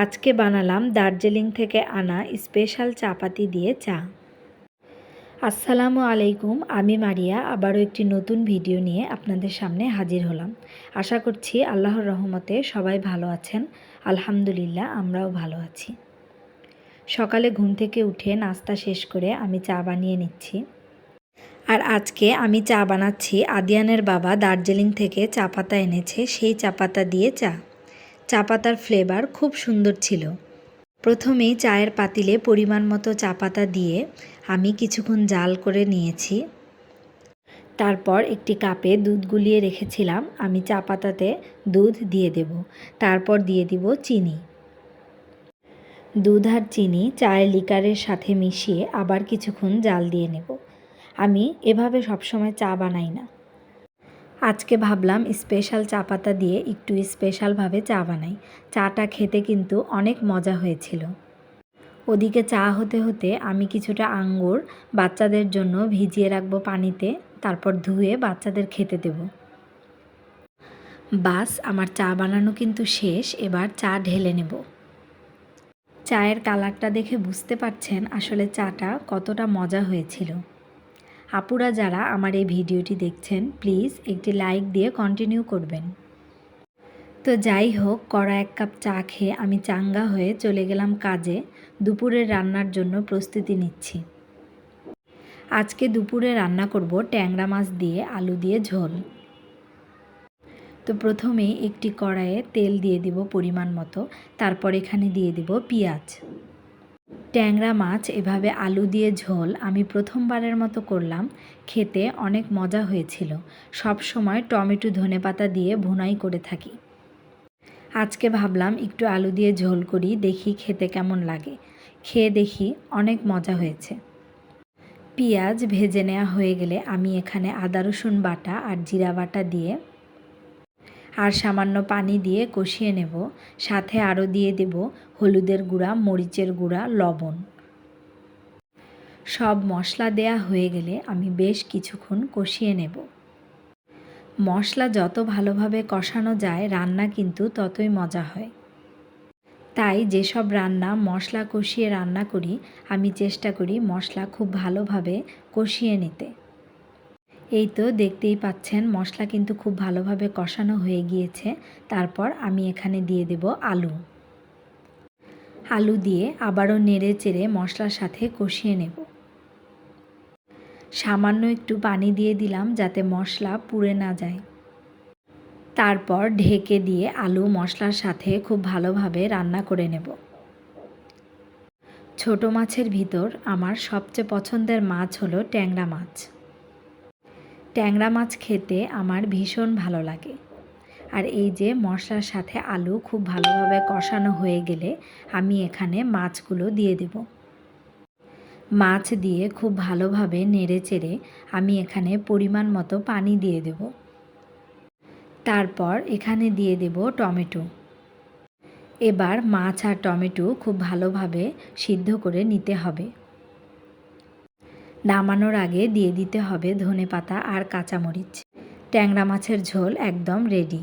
আজকে বানালাম দার্জিলিং থেকে আনা স্পেশাল চাপাতি দিয়ে চা। আসসালামু আলাইকুম, আমি মারিয়া আবারও একটি নতুন ভিডিও নিয়ে আপনাদের সামনে হাজির হলাম। আশা করছি আল্লাহর রহমতে সবাই ভালো আছেন। আলহামদুলিল্লাহ, আমরাও ভালো আছি। সকালে ঘুম থেকে উঠে নাস্তা শেষ করে আমি চা বানিয়ে নিচ্ছি। আর আজকে আমি চা বানাচ্ছি আদিয়ানের বাবা দার্জিলিং থেকে চা পাতা এনেছে, সেই চা পাতা দিয়ে চা। চা পাতার ফ্লেভার খুব সুন্দর ছিল। প্রথমেই চায়ের পাতিলে পরিমাণ মতো চা পাতা দিয়ে আমি কিছুক্ষণ জাল করে নিয়েছি। তারপর একটি কাপে দুধ গুলিয়ে রেখেছিলাম, আমি চা পাতাতে দুধ দিয়ে দেব। তারপর দিয়ে দিব চিনি। দুধ আর চিনি চায়ের লিকারের সাথে মিশিয়ে আবার কিছুক্ষণ জাল দিয়ে নেব। আমি এভাবে সবসময় চা বানাই না, আজকে ভাবলাম স্পেশাল চা পাতা দিয়ে একটু স্পেশালভাবে চা বানাই। চাটা খেতে কিন্তু অনেক মজা হয়েছিল। ওদিকে চা হতে হতে আমি কিছুটা আঙ্গুর বাচ্চাদের জন্য ভিজিয়ে রাখবো পানিতে, তারপর ধুয়ে বাচ্চাদের খেতে দেব। বাস, আমার চা বানানো কিন্তু শেষ। এবার চা ঢেলে নেব। চায়ের কালারটা দেখে বুঝতে পারছেন আসলে চাটা কতটা মজা হয়েছিল। আপুরা যারা আমার এই ভিডিওটি দেখছেন, প্লিজ একটি লাইক দিয়ে কন্টিনিউ করবেন। তো যাই হোক, কড়া 1 কাপ চা খেয়ে আমি চাঙ্গা হয়ে চলে গেলাম কাজে। দুপুরের রান্নার জন্য প্রস্তুতি নিচ্ছি। আজকে দুপুরে রান্না করব ট্যাংরা মাছ দিয়ে আলু দিয়ে ঝোল। তো প্রথমেই একটি কড়াইয়ে তেল দিয়ে দিব পরিমাণ মতো, তারপর এখানে দিয়ে দিব পেঁয়াজ। ট্যাংরা মাছ এভাবে আলু দিয়ে ঝোল আমি প্রথমবারের মতো করলাম, খেতে অনেক মজা হয়েছিল। সব সময় টমেটো ধনেপাতা দিয়ে ভুনাই করে থাকি, আজকে ভাবলাম একটু আলু দিয়ে ঝোল করি, দেখি খেতে কেমন লাগে। খেয়ে দেখি অনেক মজা হয়েছে। পেঁয়াজ ভেজে নেওয়া হয়ে গেলে আমি এখানে আদা রসুন বাটা আর জিরা বাটা দিয়ে আর সামান্য পানি দিয়ে কষিয়ে নেব। সাথে আরও দিয়ে দেব হলুদের গুঁড়া, মরিচের গুঁড়া, লবণ। সব মশলা দেয়া হয়ে গেলে আমি বেশ কিছুক্ষণ কষিয়ে নেব। মশলা যত ভালোভাবে কষানো যায় রান্না কিন্তু ততই মজা হয়। তাই যেসব রান্না মশলা কষিয়ে রান্না করি, আমি চেষ্টা করি মশলা খুব ভালোভাবে কষিয়ে নিতে। এই তো দেখতেই পাচ্ছেন মশলা কিন্তু খুব ভালোভাবে কষানো হয়ে গিয়েছে। তারপর আমি এখানে দিয়ে দেব আলু। আলু দিয়ে আবারও নেড়ে চেড়ে মশলার সাথে কষিয়ে নেব। সামান্য একটু পানি দিয়ে দিলাম যাতে মশলা পুড়ে না যায়। তারপর ঢেকে দিয়ে আলু মশলার সাথে খুব ভালোভাবে রান্না করে নেব। ছোট মাছের ভিতর আমার সবচেয়ে পছন্দের মাছ হলো ট্যাংরা মাছ। ট্যাংরা মাছ খেতে আমার ভীষণ ভালো লাগে। আর এই যে মশলার সাথে আলু খুব ভালোভাবে কষানো হয়ে গেলে আমি এখানে মাছগুলো দিয়ে দেব। মাছ দিয়ে খুব ভালোভাবে নেড়ে চেড়ে আমি এখানে পরিমাণ মতো পানি দিয়ে দেব। তারপর এখানে দিয়ে দেব টমেটো। এবার মাছ আর টমেটো খুব ভালোভাবে সিদ্ধ করে নিতে হবে। নামানোর আগে দিয়ে দিতে হবে ধনেপাতা আর কাঁচামরিচ। ট্যাংরা মাছের ঝোল একদম রেডি।